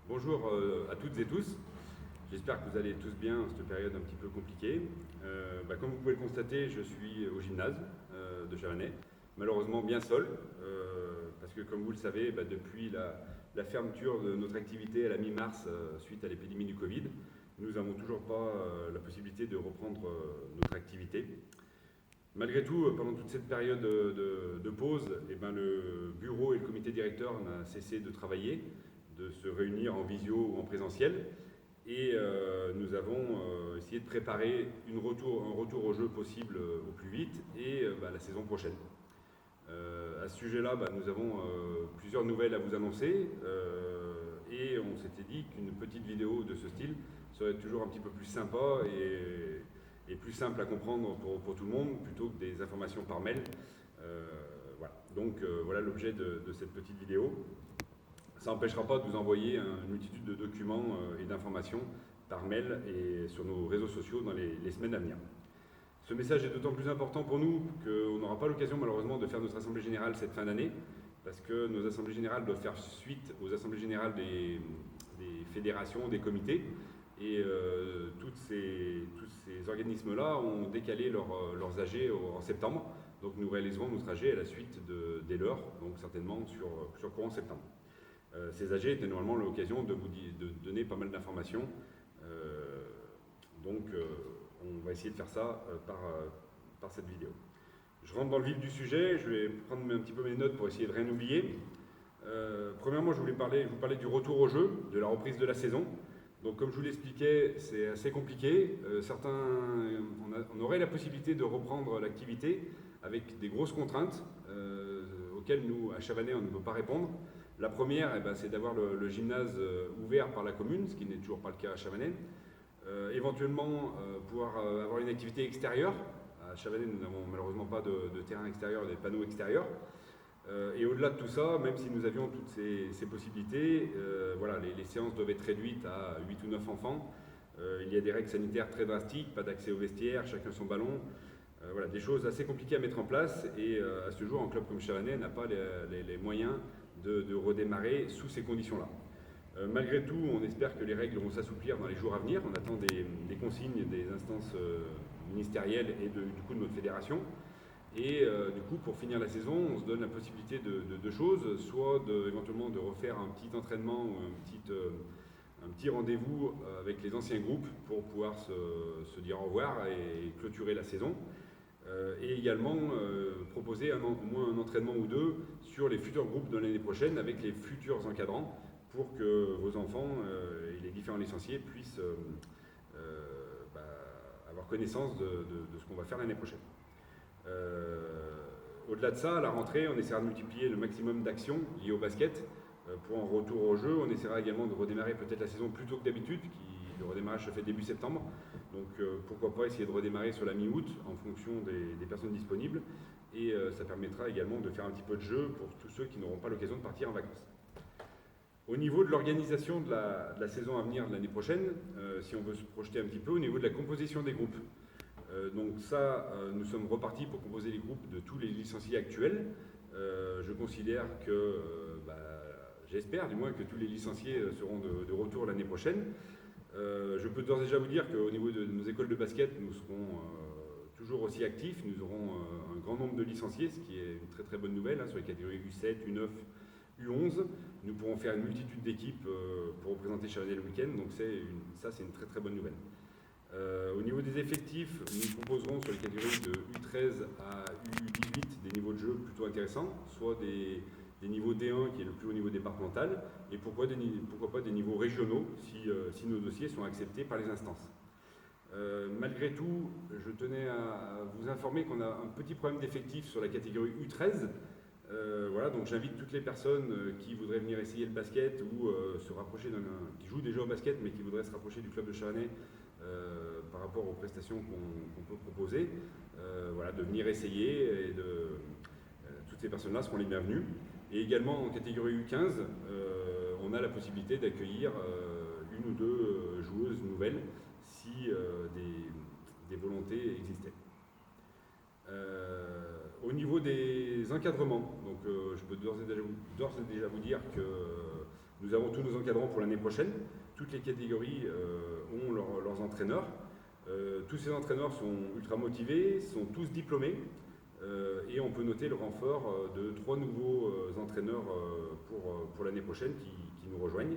Bonjour à toutes et tous. J'espère que vous allez tous bien en cette période un petit peu compliquée. Comme vous pouvez le constater, je suis au gymnase de Chavanais, malheureusement bien seul, parce que comme vous le savez, depuis la fermeture de notre activité à la mi-mars suite à l'épidémie du Covid, nous n'avons toujours pas la possibilité de reprendre notre activité. Malgré tout, pendant toute cette période de pause, le bureau et le comité directeur n'ont cessé de travailler, de se réunir en visio ou en présentiel. Et nous avons essayé de préparer un retour au jeu possible au plus vite et la saison prochaine. À ce sujet-là, nous avons plusieurs nouvelles à vous annoncer et on s'était dit qu'une petite vidéo de ce style serait toujours un petit peu plus sympa et plus simple à comprendre pour tout le monde plutôt que des informations par mail. Voilà. Donc voilà l'objet de cette petite vidéo. Ça n'empêchera pas de vous envoyer une multitude de documents et d'informations par mail et sur nos réseaux sociaux dans les semaines à venir. Ce message est d'autant plus important pour nous qu'on n'aura pas l'occasion malheureusement de faire notre assemblée générale cette fin d'année parce que nos assemblées générales doivent faire suite aux assemblées générales des fédérations, des comités et tous ces organismes-là ont décalé leurs AG en septembre. Donc nous réaliserons notre AG à la suite des leurs, donc certainement sur courant septembre. Ces AG étaient normalement l'occasion de vous donner pas mal d'informations. On va essayer de faire ça par cette vidéo. Je rentre dans le vif du sujet, je vais prendre un petit peu mes notes pour essayer de rien oublier. Premièrement, je vous parlais du retour au jeu, de la reprise de la saison. Donc comme je vous l'expliquais, c'est assez compliqué. On aurait la possibilité de reprendre l'activité avec des grosses contraintes auxquelles nous, à Chavanais, on ne peut pas répondre. La première, c'est d'avoir le gymnase ouvert par la commune, ce qui n'est toujours pas le cas à Chavanais. Éventuellement, pouvoir avoir une activité extérieure. À Chavanais, nous n'avons malheureusement pas de terrain extérieur, des panneaux extérieurs. Et au-delà de tout ça, même si nous avions toutes ces possibilités, les séances doivent être réduites à 8 ou 9 enfants. Il y a des règles sanitaires très drastiques, pas d'accès au vestiaire, chacun son ballon. Des choses assez compliquées à mettre en place. Et à ce jour, un club comme Chavanais n'a pas les moyens de redémarrer sous ces conditions-là. Malgré tout, on espère que les règles vont s'assouplir dans les jours à venir. On attend des consignes des instances ministérielles et du coup de notre fédération. Et du coup, pour finir la saison, on se donne la possibilité de deux choses, soit éventuellement de refaire un petit entraînement ou un petit rendez-vous avec les anciens groupes pour pouvoir se dire au revoir et clôturer la saison. Et également proposer au moins un entraînement ou deux sur les futurs groupes de l'année prochaine avec les futurs encadrants pour que vos enfants et les différents licenciés puissent avoir connaissance de ce qu'on va faire l'année prochaine. Au-delà de ça, à la rentrée, on essaiera de multiplier le maximum d'actions liées au basket pour un retour au jeu. On essaiera également de redémarrer peut-être la saison plus tôt que d'habitude, le redémarrage se fait début septembre. Donc pourquoi pas essayer de redémarrer sur la mi-août en fonction des personnes disponibles. Et ça permettra également de faire un petit peu de jeu pour tous ceux qui n'auront pas l'occasion de partir en vacances. Au niveau de l'organisation de la saison à venir de l'année prochaine, si on veut se projeter un petit peu, au niveau de la composition des groupes. Nous sommes repartis pour composer les groupes de tous les licenciés actuels. Je considère que, j'espère du moins que tous les licenciés seront de retour l'année prochaine. Je peux d'ores et déjà vous dire qu'au niveau de nos écoles de basket, nous serons toujours aussi actifs. Nous aurons un grand nombre de licenciés, ce qui est une très très bonne nouvelle, sur les catégories U7, U9, U11. Nous pourrons faire une multitude d'équipes pour représenter Chavanais le week-end, donc ça c'est une très très bonne nouvelle. Au niveau des effectifs, nous proposerons sur les catégories de U13 à U18 des niveaux de jeu plutôt intéressants, soit des niveaux D1 qui est le plus haut niveau départemental, et pourquoi pas des niveaux régionaux si nos dossiers sont acceptés par les instances. Malgré tout, je tenais à vous informer qu'on a un petit problème d'effectifs sur la catégorie U13. Donc j'invite toutes les personnes qui voudraient venir essayer le basket ou se rapprocher qui jouent déjà au basket mais qui voudraient se rapprocher du club de Chavanais par rapport aux prestations qu'on peut proposer, de venir essayer et toutes ces personnes-là seront les bienvenues. Et également en catégorie U15, on a la possibilité d'accueillir une ou deux joueuses nouvelles si des volontés existaient. Au niveau des encadrements, donc je peux d'ores et déjà vous dire que Nous avons tous nos encadrants pour l'année prochaine. Toutes les catégories ont leurs entraîneurs. Tous ces entraîneurs sont ultra motivés, sont tous diplômés. Et on peut noter le renfort de 3 nouveaux entraîneurs pour l'année prochaine qui nous rejoignent.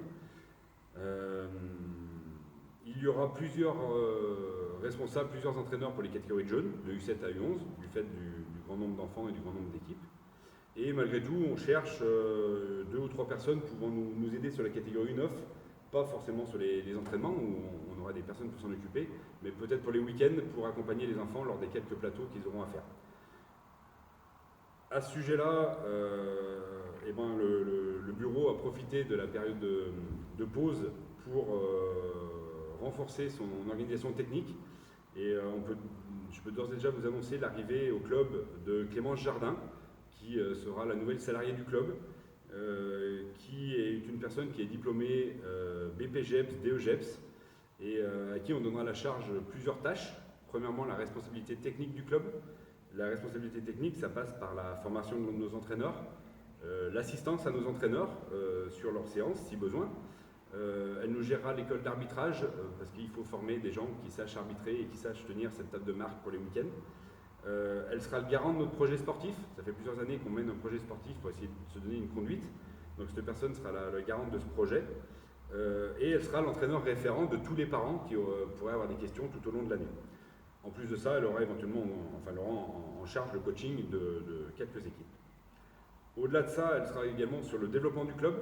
Il y aura plusieurs responsables, plusieurs entraîneurs pour les catégories de jeunes, de U7 à U11, du fait du grand nombre d'enfants et du grand nombre d'équipes. Et malgré tout, on cherche 2 ou 3 personnes pouvant nous aider sur la catégorie U9, pas forcément sur les entraînements où on aura des personnes pour s'en occuper, mais peut-être pour les week-ends pour accompagner les enfants lors des quelques plateaux qu'ils auront à faire. À ce sujet-là, le bureau a profité de la période de pause pour renforcer son organisation technique. Et je peux d'ores et déjà vous annoncer l'arrivée au club de Clémence Jardin, qui sera la nouvelle salariée du club, qui est une personne qui est diplômée BPGEPS, DEGEPS, et à qui on donnera la charge plusieurs tâches. Premièrement, la responsabilité technique du club. La responsabilité technique, ça passe par la formation de nos entraîneurs, l'assistance à nos entraîneurs sur leurs séances, si besoin. Elle nous gérera l'école d'arbitrage, parce qu'il faut former des gens qui sachent arbitrer et qui sachent tenir cette table de marque pour les week-ends. Elle sera le garant de notre projet sportif. Ça fait plusieurs années qu'on mène un projet sportif pour essayer de se donner une conduite. Donc cette personne sera la garante de ce projet. Et elle sera l'entraîneur référent de tous les parents qui pourraient avoir des questions tout au long de l'année. En plus de ça, elle aura éventuellement en charge le coaching de quelques équipes. Au-delà de ça, elle sera également sur le développement du club.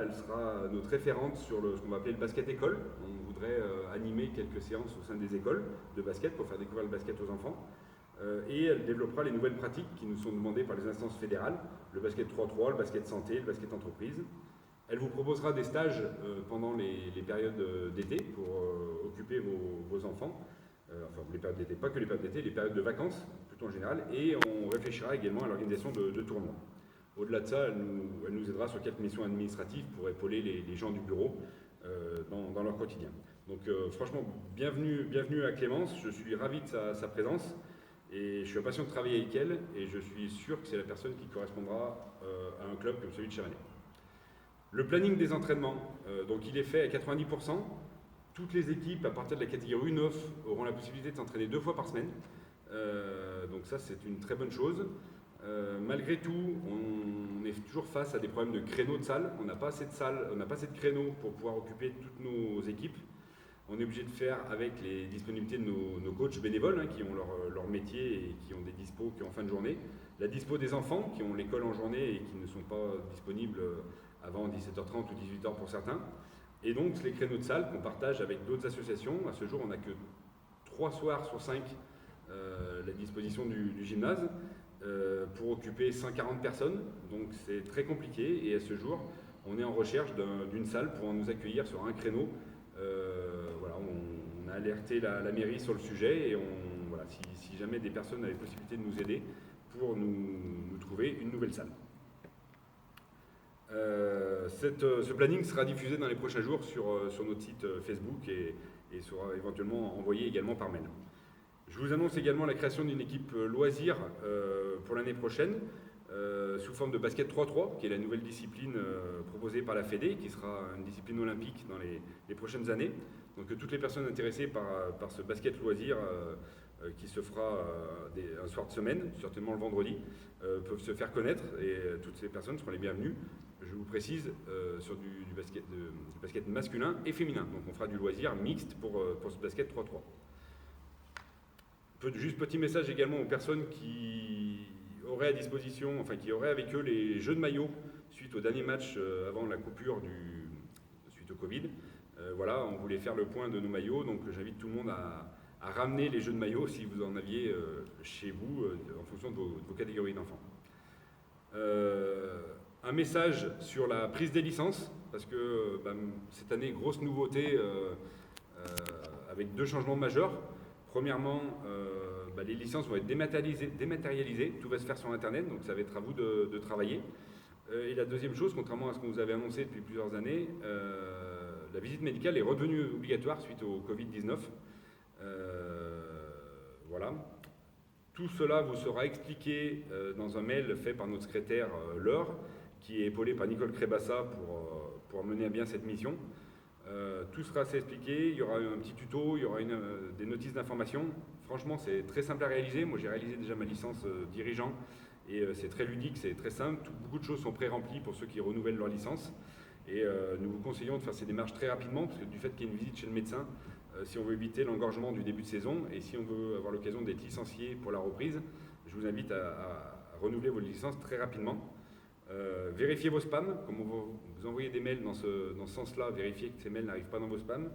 Elle sera notre référente sur ce qu'on va appeler le basket école. On voudrait animer quelques séances au sein des écoles de basket pour faire découvrir le basket aux enfants. Et elle développera les nouvelles pratiques qui nous sont demandées par les instances fédérales, le basket 3-3, le basket santé, le basket entreprise. Elle vous proposera des stages pendant les périodes d'été pour occuper vos enfants. Les périodes d'été, pas que les périodes d'été, les périodes de vacances, plutôt en général. Et on réfléchira également à l'organisation de tournois. Au-delà de ça, elle nous aidera sur quelques missions administratives pour épauler les gens du bureau dans leur quotidien. Donc franchement, bienvenue à Clémence, je suis ravi de sa présence et je suis impatient de travailler avec elle et je suis sûr que c'est la personne qui correspondra à un club comme celui de Chavanais. Le planning des entraînements, donc il est fait à 90%. Toutes les équipes à partir de la catégorie U9 auront la possibilité de s'entraîner 2 fois par semaine. Donc ça c'est une très bonne chose. Malgré tout, on est toujours face à des problèmes de créneaux de salles. On n'a pas assez de salles, on n'a pas assez de créneaux pour pouvoir occuper toutes nos équipes. On est obligé de faire avec les disponibilités de nos coachs bénévoles qui ont leur métier et qui ont des dispos qui en fin de journée. La dispo des enfants qui ont l'école en journée et qui ne sont pas disponibles avant 17h30 ou 18h pour certains. Et donc les créneaux de salle qu'on partage avec d'autres associations. À ce jour, on n'a que 3 soirs sur 5 la disposition du gymnase. Pour occuper 140 personnes, donc c'est très compliqué et à ce jour on est en recherche d'une salle pour nous accueillir sur un créneau. On a alerté la mairie sur le sujet et si jamais des personnes avaient possibilité de nous aider pour nous trouver une nouvelle salle. Ce planning sera diffusé dans les prochains jours sur notre site Facebook et sera éventuellement envoyé également par mail. Je vous annonce également la création d'une équipe loisir pour l'année prochaine, sous forme de basket 3-3, qui est la nouvelle discipline proposée par la Fédé, qui sera une discipline olympique dans les prochaines années. Donc toutes les personnes intéressées par ce basket loisir, qui se fera un soir de semaine, certainement le vendredi, peuvent se faire connaître et toutes ces personnes seront les bienvenues. Je vous précise, sur du basket masculin et féminin. Donc on fera du loisir mixte pour ce basket 3-3. Juste petit message également aux personnes qui auraient à disposition, qui auraient avec eux les jeux de maillot suite au dernier match avant la coupure suite au Covid. On voulait faire le point de nos maillots, donc j'invite tout le monde à ramener les jeux de maillot si vous en aviez chez vous en fonction de vos catégories d'enfants. Un message sur la prise des licences, parce que cette année, grosse nouveauté avec 2 changements majeurs. Premièrement, les licences vont être dématérialisées, tout va se faire sur Internet, donc ça va être à vous de travailler. Et la deuxième chose, contrairement à ce qu'on vous avait annoncé depuis plusieurs années, la visite médicale est redevenue obligatoire suite au Covid-19. Tout cela vous sera expliqué dans un mail fait par notre secrétaire Laure, qui est épaulé par Nicole Crébassa pour mener à bien cette mission. Tout sera assez expliqué, il y aura un petit tuto, il y aura des notices d'information. Franchement, c'est très simple à réaliser. Moi, j'ai réalisé déjà ma licence dirigeant et c'est très ludique, c'est très simple. Beaucoup de choses sont pré-remplies pour ceux qui renouvellent leur licence. Et nous vous conseillons de faire ces démarches très rapidement, parce que du fait qu'il y ait une visite chez le médecin, si on veut éviter l'engorgement du début de saison et si on veut avoir l'occasion d'être licencié pour la reprise, je vous invite à renouveler vos licences très rapidement. Vérifiez vos spams, comme vous envoyez des mails dans ce sens-là, vérifiez que ces mails n'arrivent pas dans vos spams.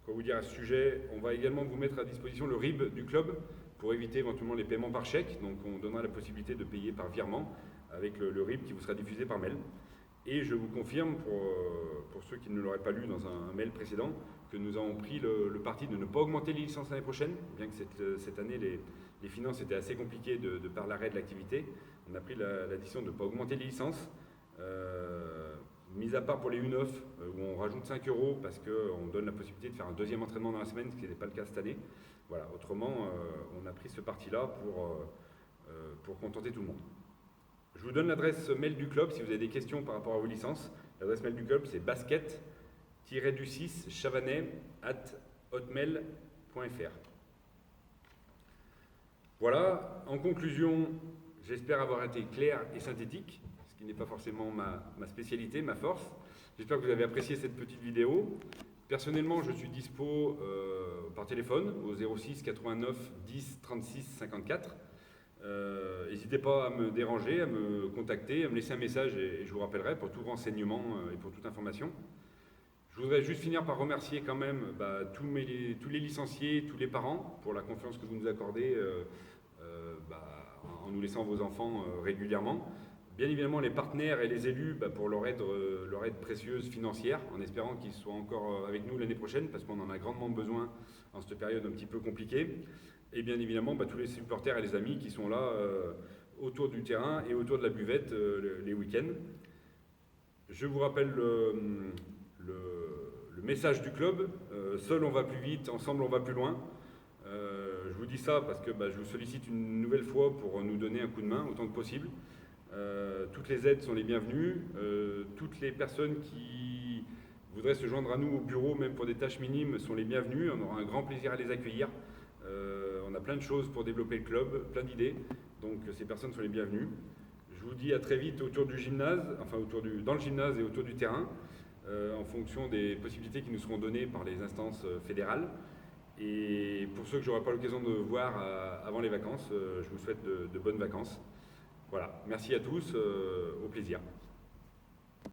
Quoi vous dire à ce sujet, on va également vous mettre à disposition le RIB du club pour éviter éventuellement les paiements par chèque. Donc on donnera la possibilité de payer par virement avec le RIB qui vous sera diffusé par mail. Et je vous confirme, pour ceux qui ne l'auraient pas lu dans un mail précédent, que nous avons pris le parti de ne pas augmenter les licences l'année prochaine, bien que cette année les finances étaient assez compliquées de par l'arrêt de l'activité. On a pris la décision de ne pas augmenter les licences, mis à part pour les U9, où on rajoute 5 € parce qu'on donne la possibilité de faire un deuxième entraînement dans la semaine, ce qui n'est pas le cas cette année. Voilà, autrement, on a pris ce parti-là pour contenter tout le monde. Je vous donne l'adresse mail du club si vous avez des questions par rapport à vos licences. L'adresse mail du club, c'est basket-du6chavanais@hotmail.fr. Voilà, en conclusion, j'espère avoir été clair et synthétique, ce qui n'est pas forcément ma spécialité, ma force. J'espère que vous avez apprécié cette petite vidéo. Personnellement, je suis dispo par téléphone au 06 89 10 36 54. N'hésitez pas à me déranger, à me contacter, à me laisser un message et je vous rappellerai pour tout renseignement et pour toute information. Je voudrais juste finir par remercier quand même tous les licenciés, tous les parents pour la confiance que vous nous accordez en nous laissant vos enfants régulièrement. Bien évidemment les partenaires et les élus pour leur aide précieuse financière, en espérant qu'ils soient encore avec nous l'année prochaine parce qu'on en a grandement besoin en cette période un petit peu compliquée. Et bien évidemment tous les supporters et les amis qui sont là autour du terrain et autour de la buvette les week-ends. Je vous rappelle le message du club, seul on va plus vite, ensemble on va plus loin. Je vous dis ça parce que je vous sollicite une nouvelle fois pour nous donner un coup de main autant que possible. Toutes les aides sont les bienvenues, toutes les personnes qui voudraient se joindre à nous au bureau, même pour des tâches minimes, sont les bienvenues. On aura un grand plaisir à les accueillir. On a plein de choses pour développer le club, plein d'idées, donc ces personnes sont les bienvenues. Je vous dis à très vite autour du gymnase, enfin dans le gymnase et autour du terrain, en fonction des possibilités qui nous seront données par les instances fédérales. Et pour ceux que je n'aurai pas l'occasion de voir avant les vacances, je vous souhaite de bonnes vacances. Voilà, merci à tous, au plaisir.